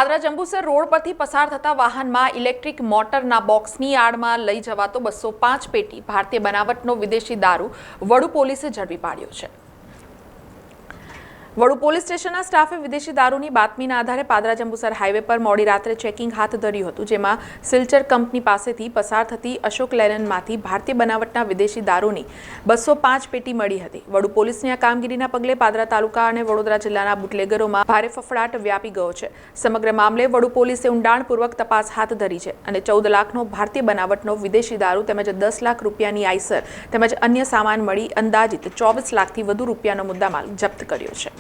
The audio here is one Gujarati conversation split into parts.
પાદરા જંબુસર રોડ પરથી પસાર થતા વાહનમાં ઇલેક્ટ્રિક મોટરના બોક્સની આડમાં લઈ જવાતો 205 પેટી ભારતીય બનાવટનો વિદેશી દારૂ વડુ પોલીસે ઝડપી પાડ્યો છે। વડુ પોલીસ સ્ટેશનના સ્ટાફે વિદેશી દારૂની બાતમીના આધારે પાદરા જંબુસર હાઈવે પર મોડી રાત્રે ચેકિંગ હાથ ધર્યું હતું, જેમાં સિલ્ચર કંપની પાસેથી પસાર થતી અશોક લેલનમાંથી ભારતીય બનાવટના વિદેશી દારૂની 205 પેટી મળી હતી। વડુ પોલીસની આ કામગીરીના પગલે પાદરા તાલુકા અને વડોદરા જિલ્લાના બુટલેગરોમાં ભારે ફફડાટ વ્યાપી ગયો છે। સમગ્ર મામલે વડુ પોલીસે ઊંડાણપૂર્વક તપાસ હાથ ધરી છે અને 14 લાખનો ભારતીય બનાવટનો વિદેશી દારૂ તેમજ 10 લાખ રૂપિયાની આઈસર તેમજ અન્ય સામાન મળી અંદાજિત 24 લાખથી વધુ રૂપિયાનો મુદ્દામાલ જપ્ત કર્યો છે।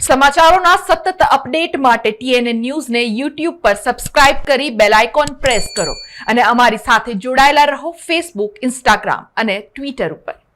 સમાચારોના સતત અપડેટ માટે TNN ન્યૂઝને YouTube પર સબસ્ક્રાઇબ કરી બેલ આઇકોન પ્રેસ કરો અને અમારી સાથે જોડાયેલા રહો Facebook, Instagram અને Twitter ઉપર।